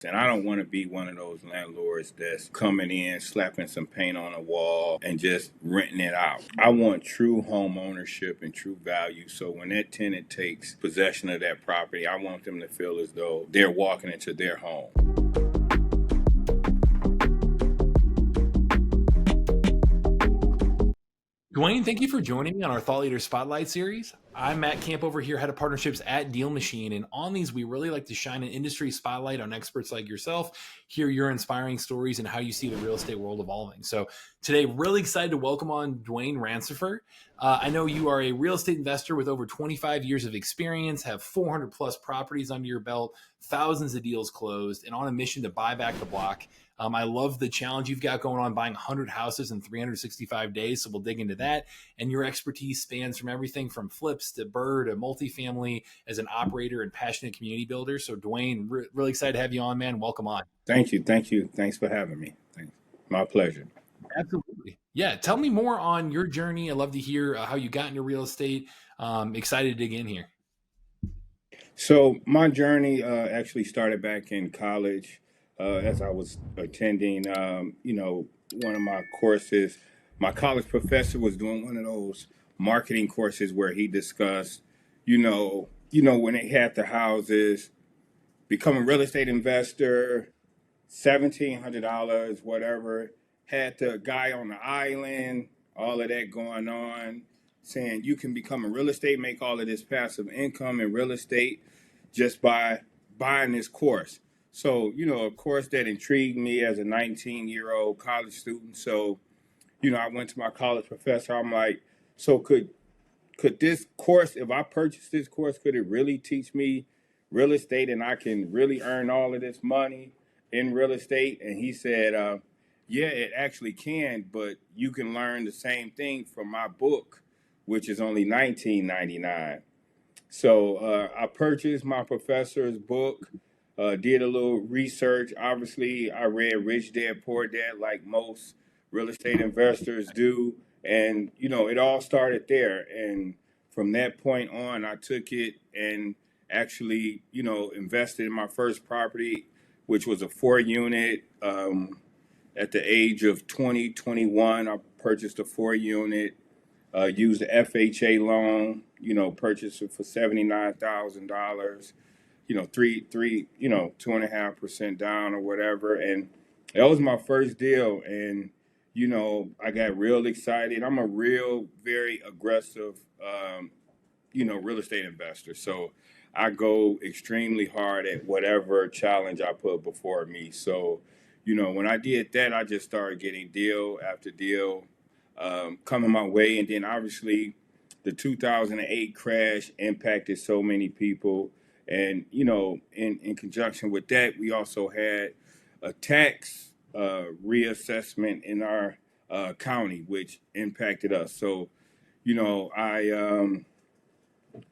And I don't want to be one of those landlords that's coming in, slapping some paint on a wall and just renting it out. I want true home ownership and true value. So when that tenant takes possession of that property, I want them to feel as though they're walking into their home. Dwayne, thank you for joining me on our Thought Leader Spotlight series. I'm Matt Camp over here, head of partnerships at DealMachine. And on these, we really like to shine an industry spotlight on experts like yourself, hear your inspiring stories and how you see the real estate world evolving. So today, really excited to welcome on Dwayne Rancifer. I know you are a real estate investor with over 25 years of experience, have 400 plus properties under your belt, thousands of deals closed, and on a mission to buy back the block. I love the challenge you've got going on buying 100 houses in 365 days. So we'll dig into that. And your expertise spans from everything from flips to BRRRR to multifamily as an operator and passionate community builder. So Dwayne, really excited to have you on, man. Welcome on. Thank you. Thank you. Thanks for having me. Thanks. My pleasure. Absolutely. Yeah. Tell me more on your journey. I love to hear how you got into real estate. Excited to dig in here. So my journey actually started back in college as I was attending, one of my courses. My college professor was doing one of those marketing courses where he discussed, when they had the houses, become a real estate investor, $1,700, whatever. Had the guy on the island, all of that going on, saying you can become a real estate, make all of this passive income in real estate just by buying this course. So, a course that intrigued me as a 19-year-old college student. So, I went to my college professor. I'm like, so could this course, if I purchase this course, could it really teach me real estate and I can really earn all of this money in real estate? And he said, yeah, it actually can, but you can learn the same thing from my book, which is only $19.99. So I purchased my professor's book, did a little research. Obviously, I read Rich Dad Poor Dad like most real estate investors do. And, it all started there. And from that point on, I took it and actually, invested in my first property, which was a 4-unit. At the age of 21, I purchased a 4-unit. Used the FHA loan, purchased it for $79,000, 2.5% down or whatever. And that was my first deal. And, I got real excited. I'm a very aggressive, real estate investor. So I go extremely hard at whatever challenge I put before me. So, when I did that, I just started getting deal after deal coming my way. And then obviously the 2008 crash impacted so many people. And, in conjunction with that, we also had a tax reassessment in our county, which impacted us. So, I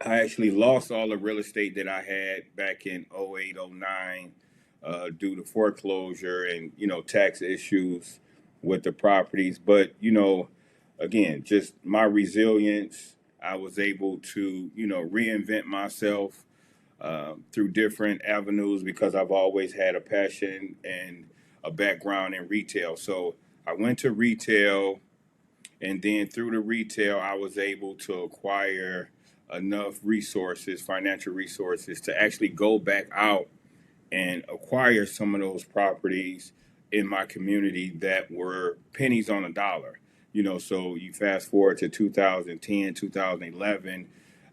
actually lost all the real estate that I had back in 08, 09 due to foreclosure and, tax issues with the properties. But, again, just my resilience, I was able to, reinvent myself through different avenues because I've always had a passion and a background in retail. So I went to retail, and then through the retail, I was able to acquire enough resources, financial resources, to actually go back out and acquire some of those properties in my community that were pennies on a dollar. So you fast forward to 2010, 2011,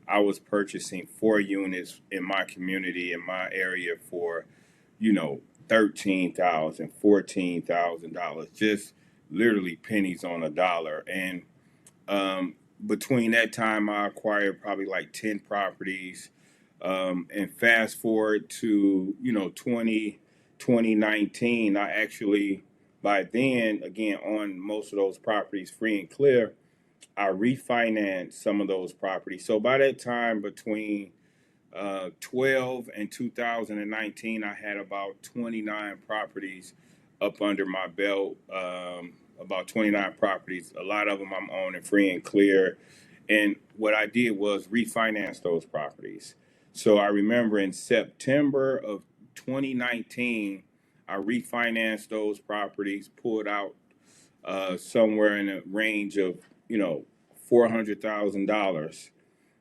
I was purchasing 4 units in my community, in my area for, $13,000, $14,000, just literally pennies on a dollar. And between that time, I acquired probably like 10 properties. And fast forward to, 2019, I actually, by then, again, on most of those properties free and clear, I refinanced some of those properties. So by that time, between 12 and 2019, I had about 29 properties up under my belt, about 29 properties. A lot of them I'm owning free and clear. And what I did was refinance those properties. So I remember in September of 2019, I refinanced those properties, pulled out somewhere in the range of, $400,000.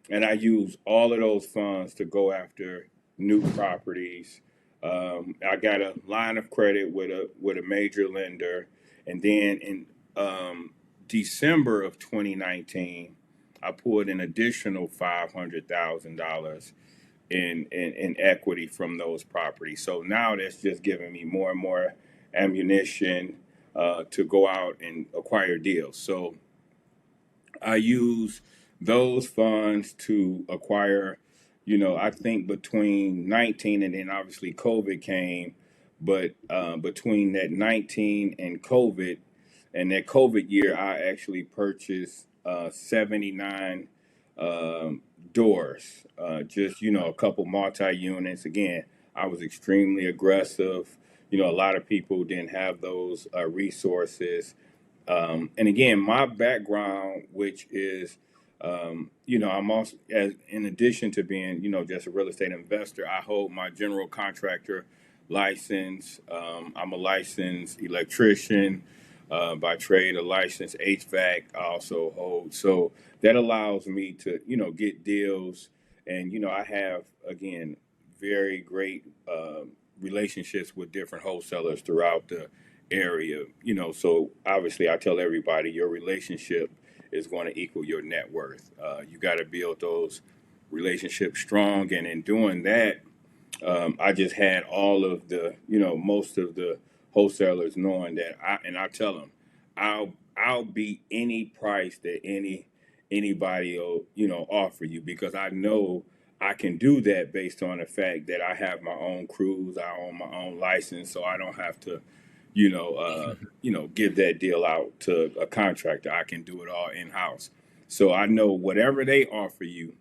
And I use all of those funds to go after new properties. I got a line of credit with a major lender, and then in December of 2019, I pulled an additional $500,000 in equity from those properties. So now that's just giving me more and more ammunition to go out and acquire deals. So I use those funds to acquire, I think between 19 and then obviously COVID came, but between that 19 and COVID and that COVID year, I actually purchased 79 doors, just, a couple multi units. Again, I was extremely aggressive. A lot of people didn't have those resources. And again, my background, which is, I'm also, as in addition to being, just a real estate investor, I hold my general contractor license. I'm a licensed electrician by trade, a licensed HVAC. I also hold. So that allows me to, get deals. And, I have, again, very great relationships with different wholesalers throughout the area, so obviously I tell everybody your relationship is going to equal your net worth. You got to build those relationships strong. And in doing that, I just had all of the, most of the wholesalers knowing that I tell them, I'll beat any price that anybody will, offer you, because I know I can do that based on the fact that I have my own crews, I own my own license, so I don't have to, give that deal out to a contractor. I can do it all in house. So I know whatever they offer you,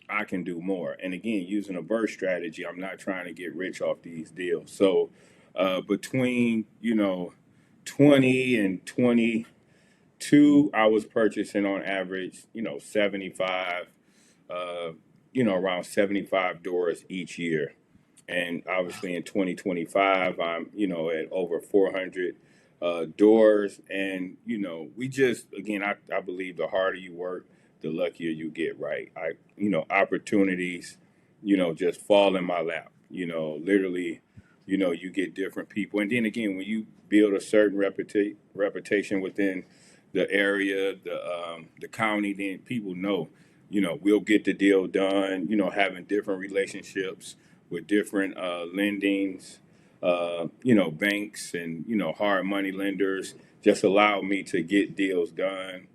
I can do more. And again, using a burst strategy, I'm not trying to get rich off these deals. So between 20 and 22, I was purchasing on average 75, around 75 doors each year. And obviously in 2025, I'm at over 400 doors. And we just, again, I believe the harder you work, the luckier you get. Right? Opportunities just fall in my lap. Literally, you get different people. And then again, when you build a certain reputation within the area, the county, then people know, we'll get the deal done. Having different relationships with different lendings, banks and, hard money lenders just allow me to get deals done.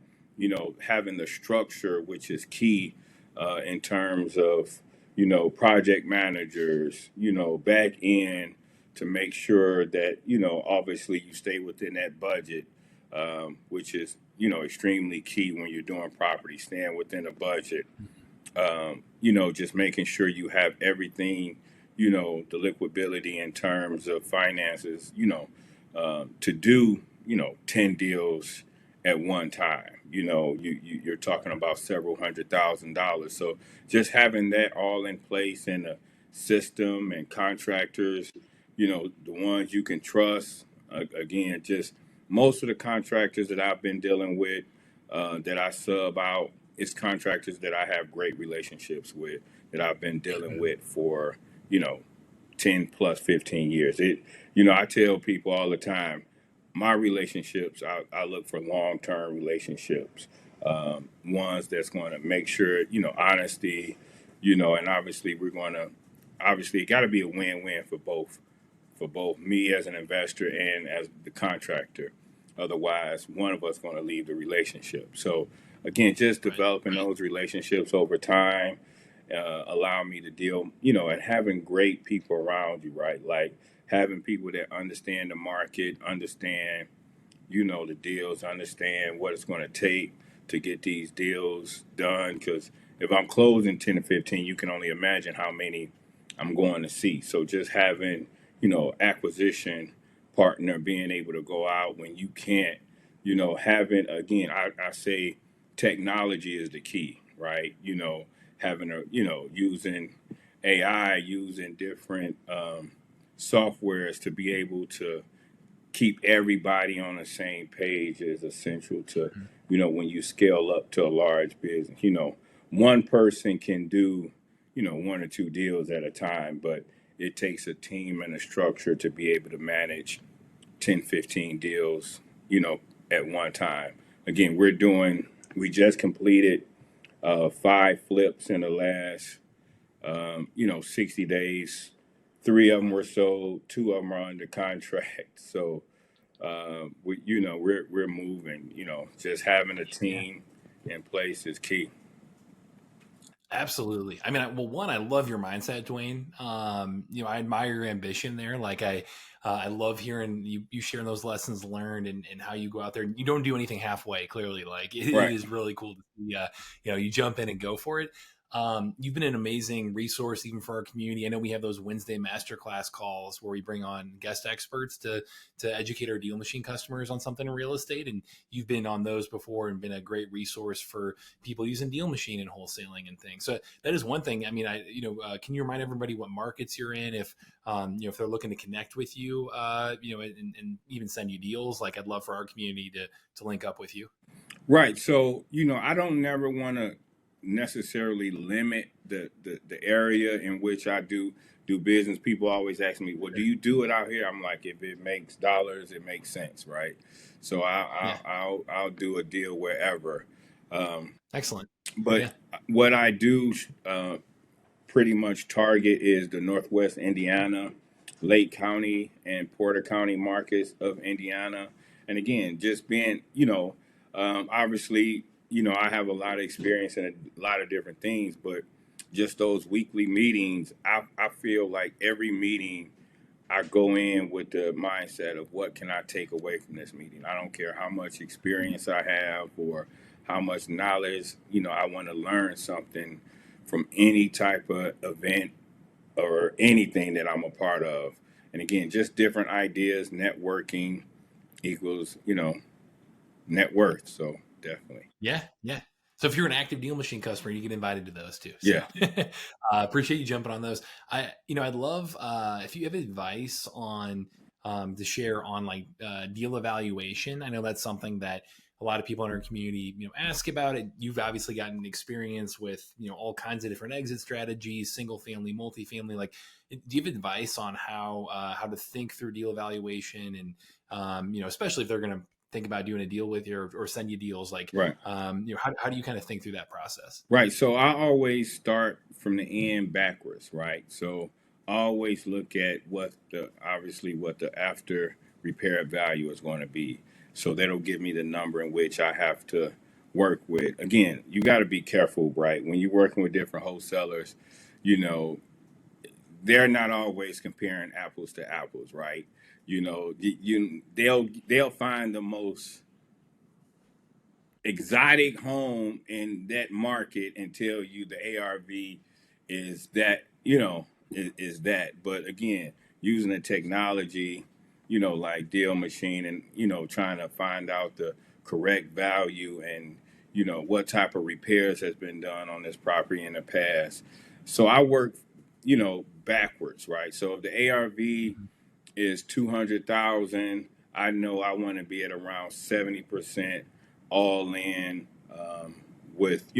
Having the structure, which is key in terms of, project managers, back in to make sure that, obviously you stay within that budget, which is, extremely key when you're doing property, staying within a budget. Just making sure you have everything, the liquidity in terms of finances, to do, 10 deals at one time. You're talking about several $100,000. So just having that all in place in a system and contractors, the ones you can trust. Again, just most of the contractors that I've been dealing with, that I sub out, it's contractors that I have great relationships with, that I've been dealing with for, 10 plus 15 years. I tell people all the time, my relationships, I look for long-term relationships, ones that's going to make sure, honesty, and obviously it got to be a win-win for both me as an investor and as the contractor. Otherwise, one of us going to leave the relationship. So again, just developing those relationships over time allow me to deal, and having great people around you, right? Like having people that understand the market, understand, the deals, understand what it's going to take to get these deals done. Because if I'm closing 10 to 15, you can only imagine how many I'm going to see. So just having, acquisition partner, being able to go out when you can't, having, again, I say technology is the key, right? Having using AI, using different softwares to be able to keep everybody on the same page is essential to, when you scale up to a large business. One person can do, one or two deals at a time, but it takes a team and a structure to be able to manage 10, 15 deals, at one time. Again, we just completed 5 flips in the last, 60 days. 3 of them were sold, 2 of them are under contract. So, we're moving. Just having a Yeah. team in place is key. Absolutely. I mean, well, one, I love your mindset, Dwayne. I admire your ambition there. Like I love hearing you sharing those lessons learned and how you go out there and you don't do anything halfway. Clearly, like it Right. is really cool to see. You jump in and go for it. You've been an amazing resource even for our community. I know we have those Wednesday masterclass calls where we bring on guest experts to educate our Deal Machine customers on something in real estate, and you've been on those before and been a great resource for people using Deal Machine and wholesaling and things. So that is one thing. I mean, can you remind everybody what markets you're in? If they're looking to connect with you, and even send you deals, like I'd love for our community to link up with you. Right. So, I don't never want to necessarily limit the area in which I do business. People always ask me, "Well, do you do it out here?" I'm like, if it makes dollars, it makes sense, right? So Yeah, I'll do a deal wherever. Um, excellent. but Yeah, what I do pretty much target is the Northwest Indiana, Lake County, and Porter County markets of Indiana. And again, just being, obviously, I have a lot of experience in a lot of different things, but just those weekly meetings, I feel like every meeting I go in with the mindset of what can I take away from this meeting. I don't care how much experience I have or how much knowledge, I want to learn something from any type of event or anything that I'm a part of. And again, just different ideas, networking equals, net worth. So definitely. yeah, yeah. So if you're an active Deal Machine customer, you get invited to those too. So Yeah. appreciate you jumping on those. I'd love if you have advice on to share on like deal evaluation. I know that's something that a lot of people in our community, ask about it. You've obviously gotten experience with, all kinds of different exit strategies, single family, multifamily. Like, do you have advice on how to think through deal evaluation and, especially if they're going to think about doing a deal with you or send you deals, like, Right. how do you kind of think through that process? Right. So I always start from the end backwards, right? So I always look at what the after repair value is going to be. So that'll give me the number in which I have to work with. Again, you got to be careful, right? When you're working with different wholesalers, you know, they're not always comparing apples to apples, right? They'll find the most exotic home in that market and tell you the ARV is that, is that. But again, using the technology, like Deal Machine and, trying to find out the correct value and, what type of repairs has been done on this property in the past. So I work, backwards, right? So if the ARV is 200,000, I know I want to be at around 70% all in, with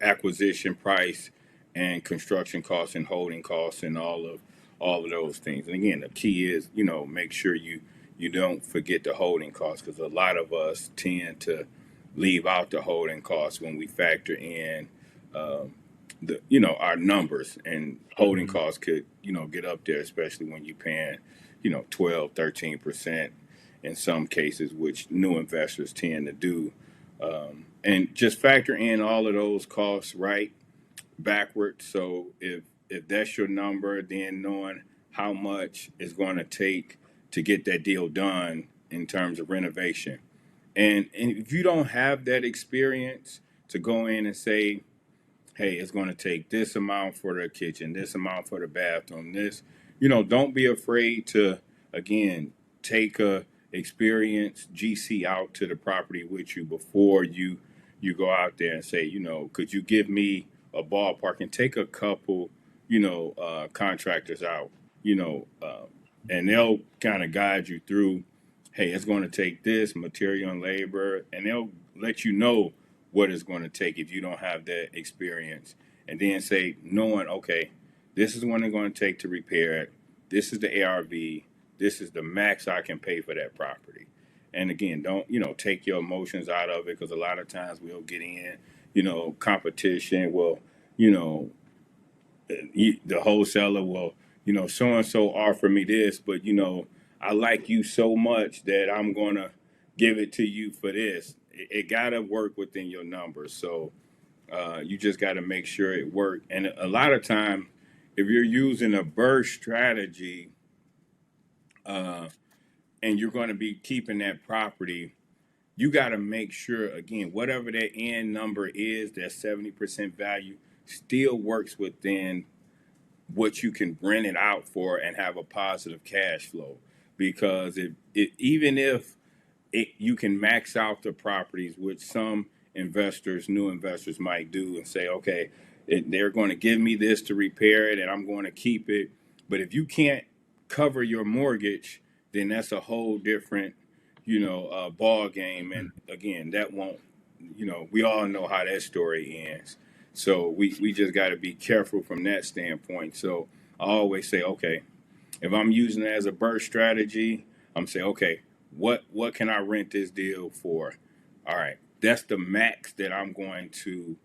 acquisition price and construction costs and holding costs and all of those things. And again, the key is make sure you don't forget the holding costs, because a lot of us tend to leave out the holding costs when we factor in our numbers, and holding Mhm. costs could get up there, especially when you're paying 12, 13% in some cases, which new investors tend to do. And just factor in all of those costs right backwards. So if that's your number, then knowing how much it's going to take to get that deal done in terms of renovation. And if you don't have that experience to go in and say, hey, it's going to take this amount for the kitchen, this amount for the bathroom, this, don't be afraid to, again, take a experienced GC out to the property with you before you go out there and say, could you give me a ballpark, and take a couple, contractors out, you know, uh, and they'll kind of guide you through, hey, it's going to take this material and labor, and they'll let you know what it's going to take if you don't have that experience. And then say, knowing, okay, this is what it's going to take to repair it. This is the ARV. This is the max I can pay for that property. And again, don't, take your emotions out of it, because a lot of times we'll get in, competition. Well, you know, the wholesaler will, so and so offer me this, but I like you so much that I'm gonna give it to you for this. It gotta work within your numbers. So you just gotta make sure it works. And a lot of time, if you're using a burst strategy, uh, and you're going to be keeping that property, you got to make sure, again, whatever that end number is, that 70% value still works within what you can rent it out for and have a positive cash flow. Because even if you can max out the properties, which some investors, new investors might do, and say, okay, they're going to give me this to repair it and I'm going to keep it. But if you can't cover your mortgage, then that's a whole different, ball game. And again, that won't, we all know how that story ends. So we just got to be careful from that standpoint. So I always say, okay, if I'm using it as a burst strategy, I'm saying, okay, what can I rent this deal for? All right, that's the max that I'm going to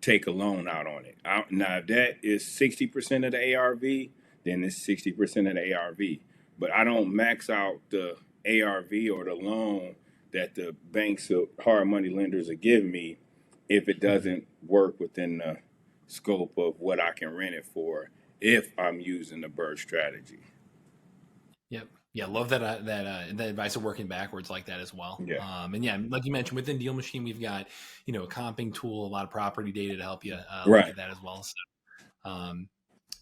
take a loan out on it. Now, if that is 60% of the ARV, then it's 60% of the ARV. But I don't max out the ARV or the loan that the banks or hard money lenders are giving me if it doesn't work within the scope of what I can rent it for if I'm using the burst strategy. Yep. Yeah, love that advice of working backwards like that as well. Yeah. And yeah, like you mentioned, within DealMachine, we've got a comping tool, a lot of property data to help you look Right. at that as well. So, um,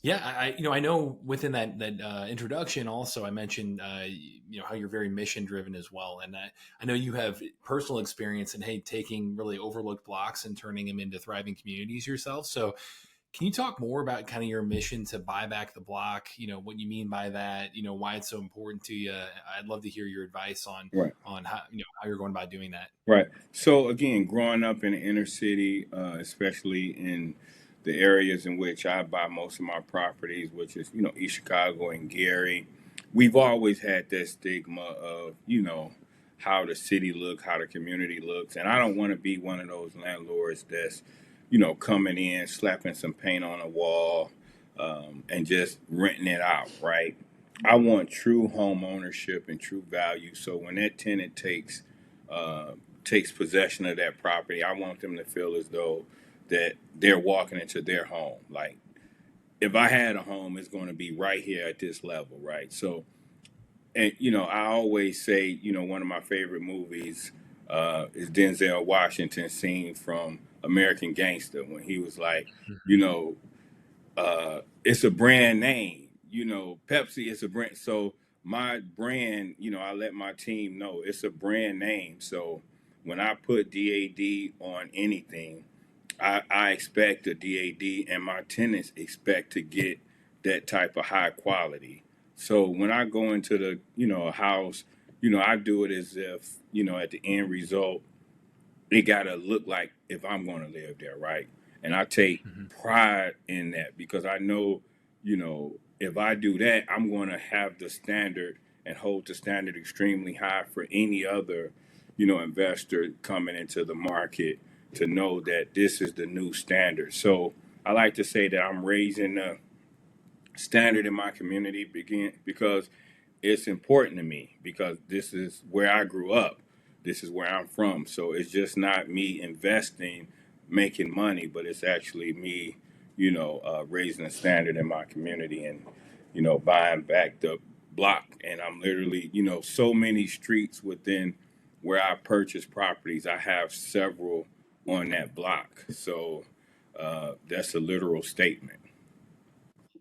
yeah, I know within that introduction also I mentioned how you're very mission driven as well, and I know you have personal experience in taking really overlooked blocks and turning them into thriving communities yourself. So can you talk more about kind of your mission to buy back the block? What you mean by that? Why it's so important to you? I'd love to hear your advice on Right. how how you're going about doing that. Right. So again, growing up in the inner city, especially in the areas in which I buy most of my properties, which is East Chicago and Gary, we've always had that stigma of how the city look, how the community looks, and I don't want to be one of those landlords that's coming in, slapping some paint on a wall, and just renting it out. Right. I want true home ownership and true value. So when that tenant uh, takes possession of that property, I want them to feel as though that they're walking into their home. Like if I had a home, it's going to be right here at this level, right? So, and I always say, one of my favorite movies is Denzel Washington scene from American Gangster when he was like, you know, it's a brand name. Pepsi is a brand. So my brand, I let my team know it's a brand name. So when I put DAD on anything, I expect a DAD, and my tenants expect to get that type of high quality. So when I go into a house, I do it as if, at the end result, it got to look like if I'm going to live there, right? And I take Mm-hmm. pride in that because I know, if I do that, I'm going to have the standard and hold the standard extremely high for any other, investor coming into the market to know that this is the new standard. So I like to say that I'm raising the standard in my community because it's important to me because this is where I grew up. This is where I'm from. So it's just not me investing, making money, but it's actually me, raising the standard in my community and, buying back the block. And I'm literally, so many streets within where I purchase properties. I have several on that block. So that's a literal statement.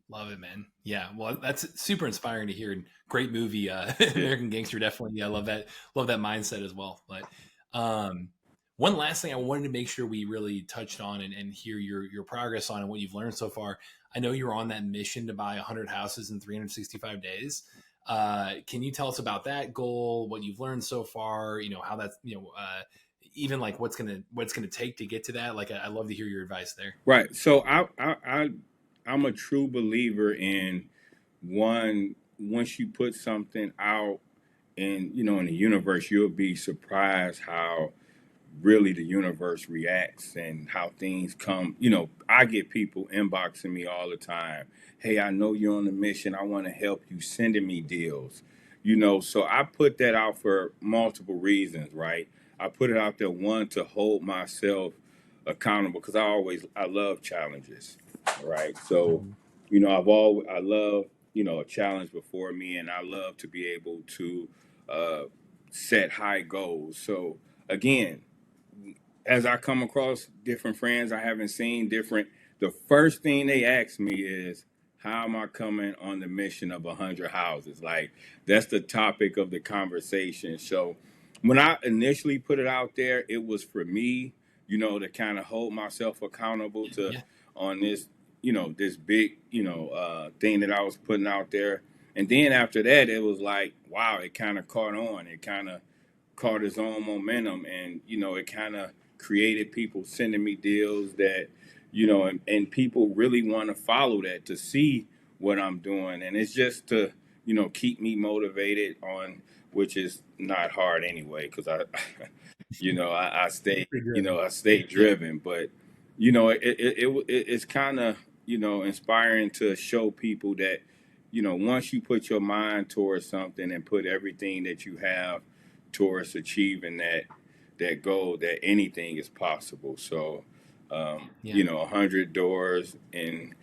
Love it, man. Yeah, well, that's super inspiring to hear. Great movie, Yeah. American Gangster. Definitely, yeah, love that. Love that mindset as well. But, um, One last thing I wanted to make sure we really touched on and hear your progress on and what you've learned so far. I know you're on that mission to buy 100 houses in 365 days. Can you tell us about that goal, what you've learned so far, how that's, even like what's gonna take to get to that? Like, I love to hear your advice there. Right. So I'm a true believer in once you put something out in the universe, you'll be surprised how really the universe reacts and how things come. I get people inboxing me all the time. Hey, I know you're on a mission. I want to help you, sending me deals. So I put that out for multiple reasons, right? I put it out there, one, to hold myself accountable, because I love challenges, right? So, Mhm. I love, a challenge before me, and I love to be able to uh, set high goals. So again, as I come across different friends I haven't seen, the first thing they ask me is, how am I coming on the mission of 100 houses? Like, that's the topic of the conversation. So when I initially put it out there, it was for me, to kind of hold myself accountable to Yeah. on this big, thing that I was putting out there. And then after that, it was like, wow, it kind of caught on. It kind of caught its own momentum, and it kind of created people sending me deals that and people really want to follow that to see what I'm doing, and it's just to keep me motivated on, which is not hard anyway, because I stay Pretty driven. I stay Yeah. driven. But it's kind of inspiring to show people that once you put your mind towards something and put everything that you have towards achieving that goal, that anything is possible. So, Yeah. 100 doors, and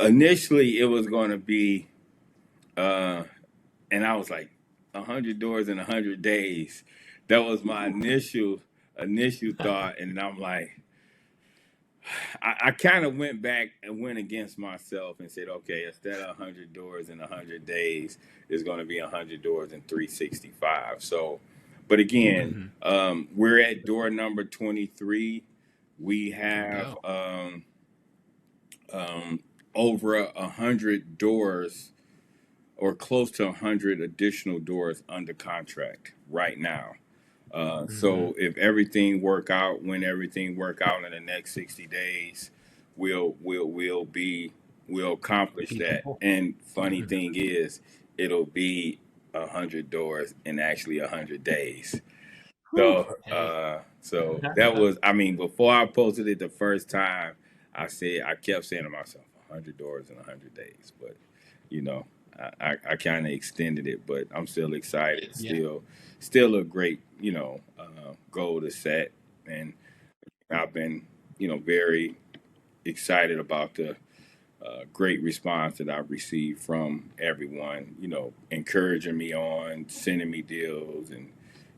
initially it was going to be, and I was like, 100 doors in 100 days. That was my initial thought, and I'm like, I kind of went back and went against myself and said, okay, instead of 100 doors in 100 days, it's going to be 100 doors in 365. So, but again, Mhm. we're at door number 23. We There we have go. over 100 doors, or close to 100 additional doors under contract right now. Hmm. So if everything work out, when everything work out in the next 60 days, we'll accomplish Be that. people. And funny Mhm. thing is, it'll be 100 doors in actually 100 days. Whew. Hey. So that was, I mean, before I posted it the first time, I kept saying to myself, 100 doors in 100 days. But you know, I kind of extended it, but I'm still excited. Yeah. Still a great, goal to set, and I've been, very excited about the great response that I've received from everyone. Encouraging me on, sending me deals, and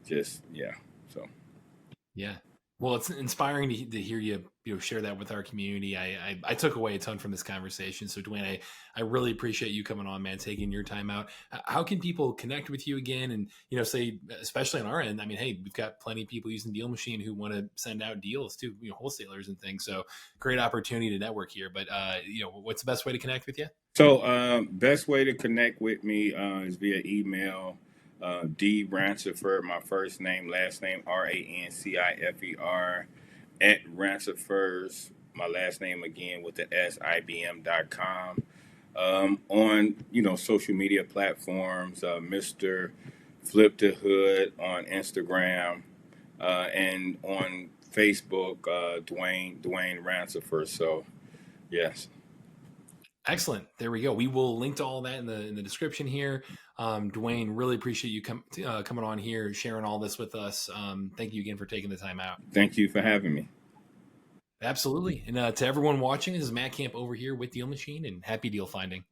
just yeah. So. Yeah. Well, it's inspiring to hear you, share that with our community. I took away a ton from this conversation. So, Dwayne, I really appreciate you coming on, man, taking your time out. How can people connect with you again? And, say, especially on our end, I mean, hey, we've got plenty of people using DealMachine who want to send out deals to, wholesalers and things. So, great opportunity to network here. But, what's the best way to connect with you? So, best way to connect with me is via email. D Rancifer, my first name, last name, Rancifer, at Rancifers, my last name again with the S, IBM.com. On, social media platforms, Mr. Flip the Hood on Instagram, and on Facebook, Dwayne Rancifer. So, yes. Excellent. There we go. We will link to all that in the description here. Dwayne, really appreciate you coming on here, sharing all this with us. Thank you again for taking the time out. Thank you for having me. Absolutely. And to everyone watching, this is Matt Camp over here with Deal Machine, and happy deal finding.